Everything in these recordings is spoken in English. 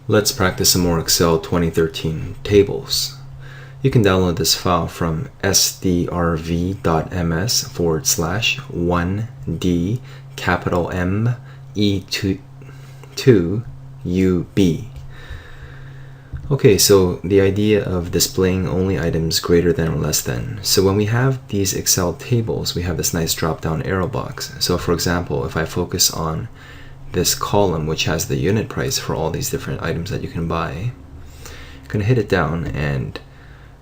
Let's practice some more Excel 2013 tables. You can download this file from sdrv.ms/1d capital M E2UB. Okay, so the idea of displaying only items greater than or less than. So when we have these Excel tables, we have this nice drop-down arrow box. So for example, if I focus on this column which has the unit price for all these different items that you can buy, I'm going to hit it down and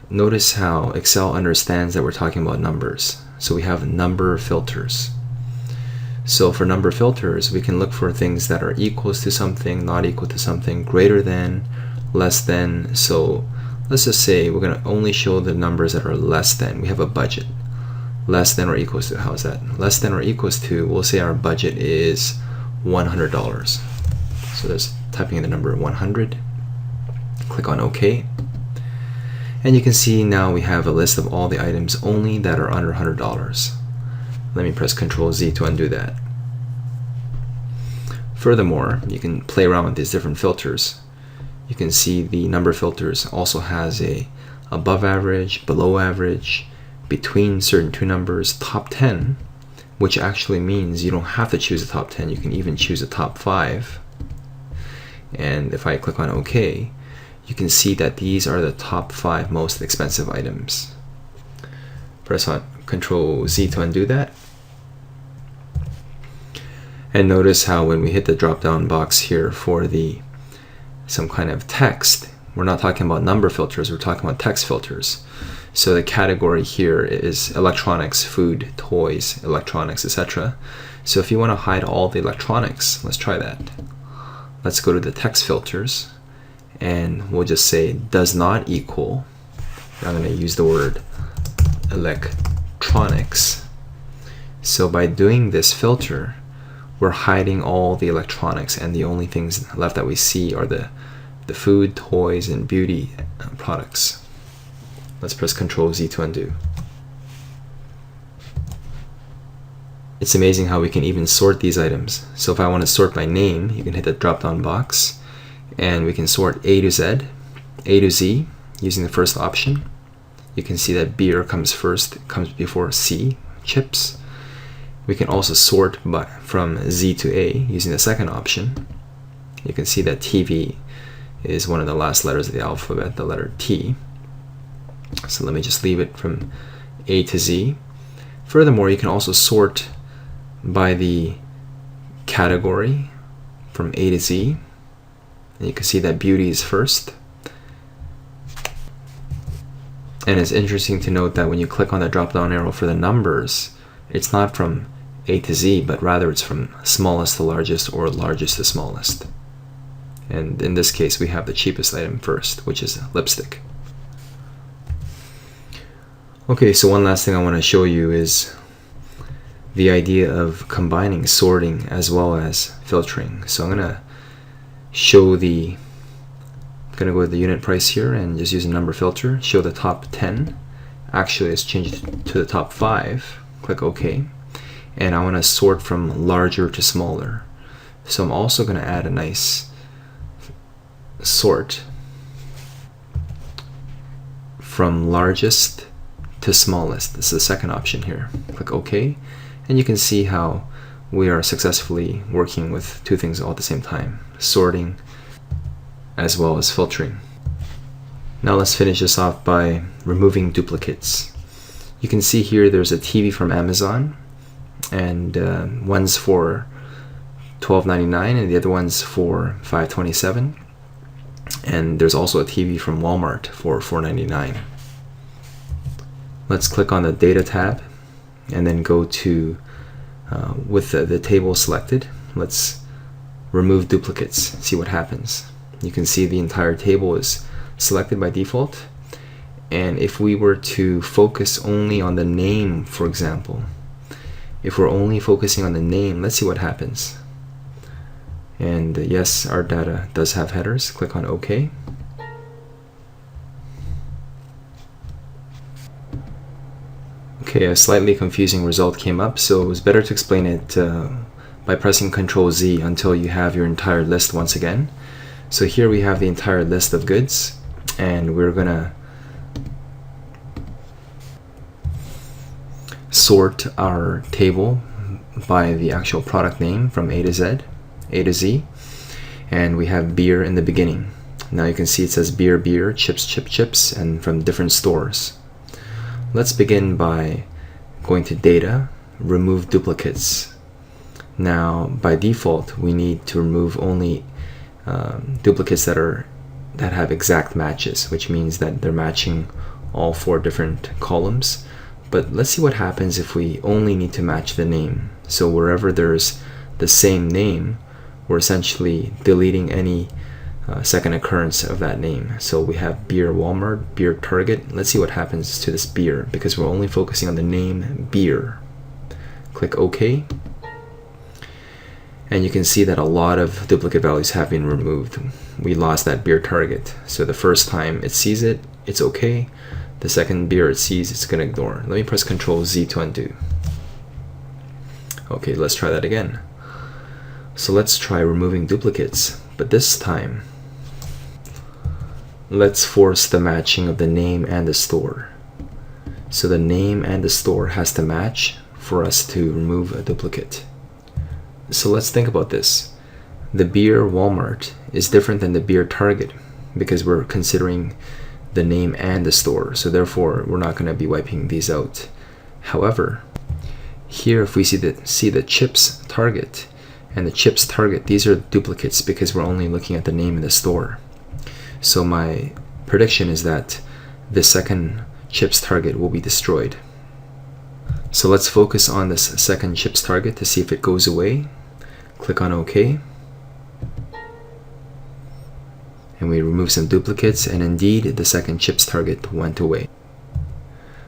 notice how Excel understands that we're talking about numbers. So we have number filters. So for number filters, we can look for things that are equals to something, not equal to something, greater than, less than. So let's just say we're going to only show the numbers that are less than. We have a budget. Less than or equals to, how's that? Less than or equals to, we'll say our budget is $100. So there's typing in the number 100. Click on OK. And you can see now we have a list of all the items only that are under $100. Let me press Ctrl Z to undo that. Furthermore, you can play around with these different filters. You can see the number filters also has a above average, below average, between certain two numbers, top 10, which actually means you don't have to choose the top 10, you can even choose the top 5. And if I click on OK, you can see that these are the top 5 most expensive items. Press on Ctrl Z to undo that. And notice how when we hit the drop down box here for some kind of text, we're not talking about number filters, we're talking about text filters. So the category here is electronics, food, toys, electronics, etc. So if you want to hide all the electronics, let's try that. Let's go to the text filters and we'll just say does not equal, I'm going to use the word electronics. So by doing this filter, we're hiding all the electronics, and the only things left that we see are the food, toys, and beauty products. Let's press Ctrl Z to undo. It's amazing how we can even sort these items. So if I want to sort by name, you can hit the drop down box and we can sort A to Z, A to Z using the first option. You can see that beer comes first, comes before C, chips. We can also sort from Z to A using the second option. You can see that TV is one of the last letters of the alphabet, the letter T. So let me just leave it from A to Z. Furthermore, you can also sort by the category from A to Z. And you can see that beauty is first. And it's interesting to note that when you click on the drop down arrow for the numbers, it's not from A to Z, but rather it's from smallest to largest or largest to smallest. And in this case, we have the cheapest item first, which is lipstick. Okay, so one last thing I want to show you is the idea of combining sorting as well as filtering. So I'm going to go to the unit price here and just use a number filter, show the top 10. Actually, let's change it to the top 5. Click OK. And I want to sort from larger to smaller. So I'm also going to add a nice sort from largest to smallest. This is the second option here. Click OK, and you can see how we are successfully working with two things all at the same time, sorting as well as filtering. Now let's finish this off by removing duplicates. You can see here there's a TV from Amazon, and one's for $12.99 and the other one's for $5.27. And there's also a TV from Walmart for $4.99. Let's click on the Data tab and then go to, with the table selected, let's remove duplicates, see what happens. You can see the entire table is selected by default. And if we were to focus only on the name, for example, if we're only focusing on the name, let's see what happens. And yes, our data does have headers. Click on OK. Okay, a slightly confusing result came up, so it was better to explain it by pressing Ctrl Z until you have your entire list once again. So here we have the entire list of goods, and we're gonna sort our table by the actual product name from A to Z, and we have beer in the beginning. Now you can see it says beer, beer, chips, chips, and from different stores. Let's begin by going to data, remove duplicates. Now by default we need to remove only duplicates that have exact matches, which means that they're matching all 4 different columns. But let's see what happens if we only need to match the name. So wherever there's the same name, we're essentially deleting any second occurrence of that name. So we have beer Walmart, beer Target. Let's see what happens to this beer, because we're only focusing on the name beer. Click OK. And you can see that a lot of duplicate values have been removed. We lost that beer Target. So the first time it sees it, it's okay. The second beer it sees, it's going to ignore. Let me press Ctrl Z to undo. Okay, let's try that again. So let's try removing duplicates, but this time let's force the matching of the name and the store. So the name and the store has to match for us to remove a duplicate. So let's think about this. The beer Walmart is different than the beer Target because we're considering the name and the store, so therefore we're not going to be wiping these out. However, here if we see the chips Target and the chips Target, these are duplicates because we're only looking at the name and the store. So my prediction is that the second chips Target will be destroyed. So let's focus on this second chips Target to see if it goes away. Click on OK. And we remove some duplicates, and indeed the second chips Target went away.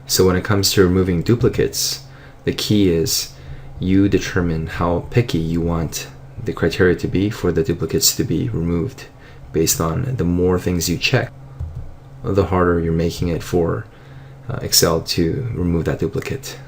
So when it comes to removing duplicates, the key is you determine how picky you want the criteria to be for the duplicates to be removed. Based on the more things you check, the harder you're making it for Excel to remove that duplicate.